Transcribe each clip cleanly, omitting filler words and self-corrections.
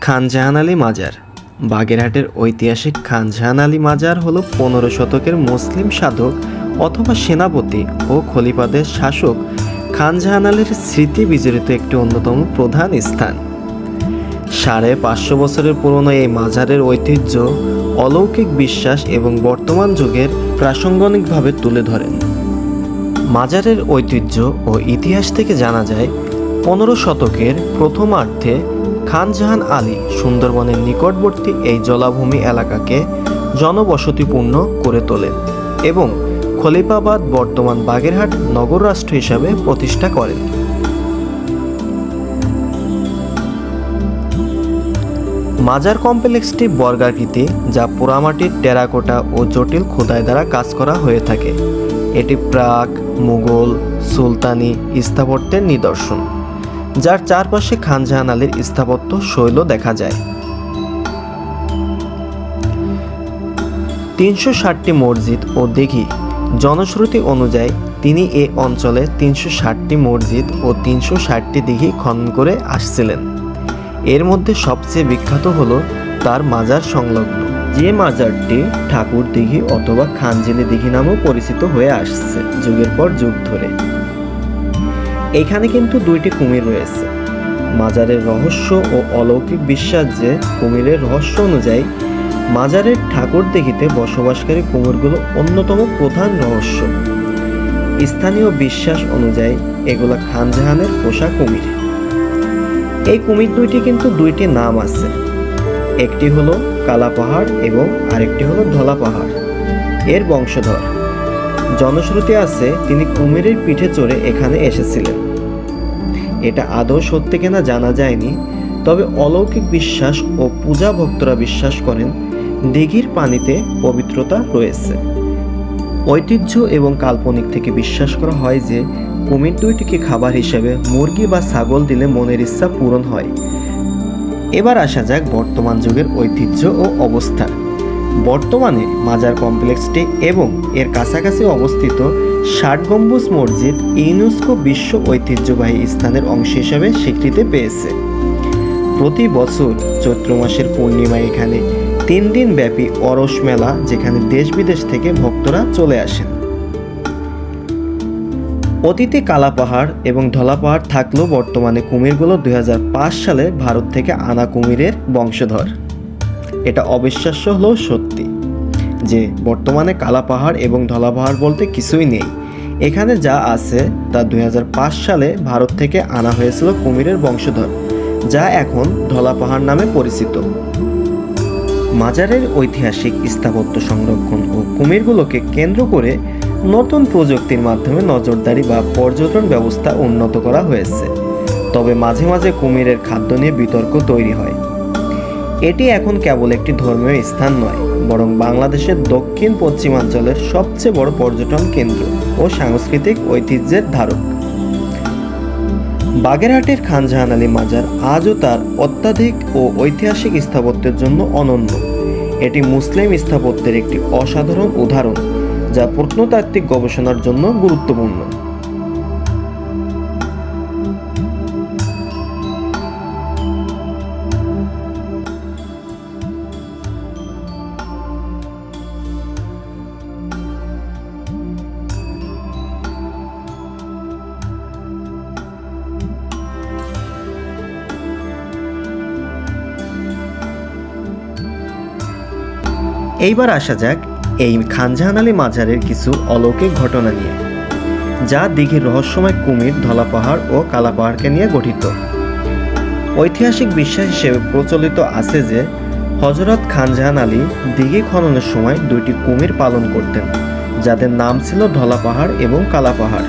খান জাহান আলী মাজার। বাগেরহাটের ঐতিহাসিক খান জাহান আলী মাজার হল 15 শতকের মুসলিম সাধক অথবা সেনাপতি ও খলিফাদের শাসক খান জাহান আলীর স্মৃতি বিজড়িত একটি অন্যতম প্রধান স্থান। 550 বছরের পুরনো এই মাজারের ঐতিহ্য, অলৌকিক বিশ্বাস এবং বর্তমান যুগের প্রাসঙ্গিকভাবে তুলে ধরেন। মাজারের ঐতিহ্য ও ইতিহাস থেকে জানা যায় 15 শতকের প্রথমার্ধে খান জাহান আলী সুন্দরবনের নিকটবর্তী এই জলাভূমি এলাকাকে জনবসতিপূর্ণ করে তোলেন এবং খলিফাবাদ বর্তমান বাগেরহাট নগর রাষ্ট্র হিসাবে প্রতিষ্ঠা করেন। মাজার কমপ্লেক্সটি বর্গাকৃতি, যা পোড়ামাটির, টেরাকোটা ও জটিল খোদাই দ্বারা কাজ করা হয়ে থাকে। এটি প্রাক মুঘল সুলতানি স্থাপত্যের নিদর্শন, যার চারপাশে খান জাহান আলীর স্থাপত্য শৈল দেখা যায়। 360টি মসজিদ ও দিঘি। জনশ্রুতি অনুযায়ী তিনি এ অঞ্চলে 360টি মসজিদ ও 360টি দিঘি খনন করে আসছিলেন। এর মধ্যে সবচেয়ে বিখ্যাত হলো তার মাজার সংলগ্ন যে মাজারটি ঠাকুর দিঘি অথবা খানজেলি দিঘি নামেও পরিচিত হয়ে আসছে যুগের পর যুগ ধরে। এখানে কিন্তু 2টি কুমির রয়েছে। মাজারের রহস্য ও অলৌকিক বিশ্বাস যে কুমিরের রহস্য অনুযায়ী মাজারের ঠাকুর দিঘিতে বসবাসকারী কুমিরগুলো অন্যতম প্রধান রহস্য। স্থানীয় বিশ্বাস অনুযায়ী এগুলো খান জাহানের পোষা কুমির। এই কুমির 2টি কিন্তু 2টি নাম আছে, একটি হলো কালা পাহাড় এবং আরেকটি হলো ধলা পাহাড়। এর বংশধর। জনশ্রুতি আছে তিনি কুমিরের পিঠে চড়ে এখানে এসেছিলেন। এটা আদৌ সত্যি কিনা জানা যায়নি, তবে অলৌকিক বিশ্বাস ও পূজা ভক্তরা বিশ্বাস করেন দিঘির পানিতে পবিত্রতা রয়েছে। ঐতিহ্য এবং কাল্পনিক থেকে বিশ্বাস করা হয় যে কুমির 2টিকে খাবার হিসেবে মুরগি বা ছাগল দিলে মনের ইচ্ছা পূরণ হয়। এবার আসা যাক বর্তমান যুগের ঐতিহ্য ও অবস্থান। বর্তমানে মাজার কমপ্লেক্সটি এবং এর কাছাকাছি অবস্থিত 60 গম্বুজ মসজিদ ইউনেস্কো বিশ্ব ঐতিহ্যবাহী স্থানের অংশ হিসেবে স্বীকৃতি পেয়েছে। প্রতি বছর চৈত্র মাসের পূর্ণিমায় এখানে 3 দিন ব্যাপী অরস মেলা, যেখানে দেশ বিদেশ থেকে ভক্তরা চলে আসেন। অতীতে কালা পাহাড় এবং ধলা পাহাড় থাকলেও বর্তমানে কুমিরগুলো 2005 সালে ভারত থেকে আনা কুমিরের বংশধর। এটা অবিশ্বাস্য হলেও সত্যি যে বর্তমানে কালা পাহাড় এবং ধলা পাহাড় বলতে কিছুই নেই। এখানে যা আছে তা 2005 সালে ভারত থেকে আনা হয়েছিল কুমিরের বংশধর, যা এখন ধলা পাহাড় নামে পরিচিত। মাজারের ঐতিহাসিক স্থাপত্য সংরক্ষণ ও কুমিরগুলোকে কেন্দ্র করে নতুন প্রযুক্তির মাধ্যমে নজরদারি বা পর্যটন ব্যবস্থা উন্নত করা হয়েছে। তবে মাঝে মাঝে কুমিরের খাদ্য নিয়ে বিতর্ক তৈরি হয়। এটি এখন কেবল একটি ধর্মীয় স্থান নয়, বরং বাংলাদেশের দক্ষিণ পশ্চিমাঞ্চলের সবচেয়ে বড় পর্যটন কেন্দ্র ও সাংস্কৃতিক ঐতিহ্যের ধারক। বাগেরহাটের খান জাহান আলী মাজার আজও তার অত্যাধিক ও ঐতিহাসিক স্থাপত্যের জন্য অনন্য। এটি মুসলিম স্থাপত্যের একটি অসাধারণ উদাহরণ, যা প্রত্নতাত্ত্বিক গবেষণার জন্য গুরুত্বপূর্ণ। এইবার আসা যাক এই খান জাহান আলী মাজারের কিছু অলৌকিক ঘটনা নিয়ে, যা দিঘির রহস্যময় কুমির, ধলা পাহাড় ও কালা পাহাড়কে নিয়ে গঠিত। ঐতিহাসিক বিশ্বাস হিসেবে প্রচলিত আছে যে হযরত খান জাহান আলী দিঘি খননের সময় 2টি কুমির পালন করতেন, যাদের নাম ছিল ধলা পাহাড় এবং কালা পাহাড়।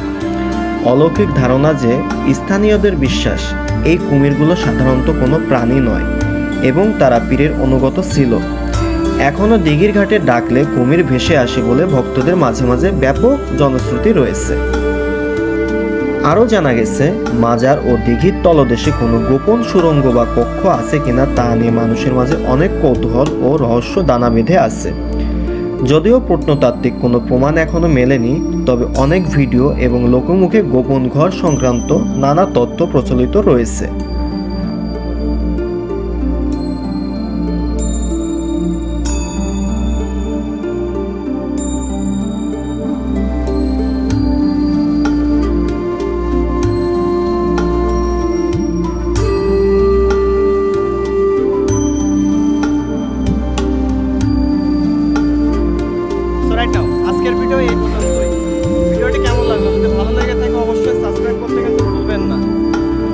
অলৌকিক ধারণা যে স্থানীয়দের বিশ্বাস এই কুমিরগুলো সাধারণত কোনো প্রাণী নয় এবং তারা পীরের অনুগত ছিল। এখনও দিঘির ঘাটে ডাকলে কুমির ভেসে আসে বলে ভক্তদের মাঝে মাঝে ব্যাপক জনশ্রুতি রয়েছে। আরও জানা গেছে মাজার ও দিঘির তলদেশে কোনো গোপন সুড়ঙ্গ বা কক্ষ আছে কিনা তা নিয়ে মানুষের মাঝে অনেক কৌতূহল ও রহস্য দানা বেঁধে আছে। যদিও প্রত্নতাত্ত্বিক কোনো প্রমাণ এখনো মেলেনি, তবে অনেক ভিডিও এবং লোকমুখে গোপন ঘর সংক্রান্ত নানা তথ্য প্রচলিত রয়েছে।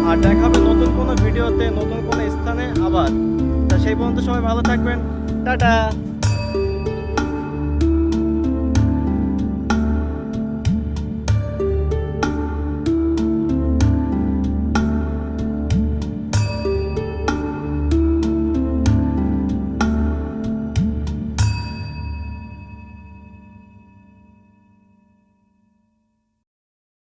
আর দেখা হবে নতুন কোনো ভিডিওতে, নতুন কোনো স্থানে আবার। তা সেই পর্যন্ত সবাই ভালো থাকবেন। টাটা।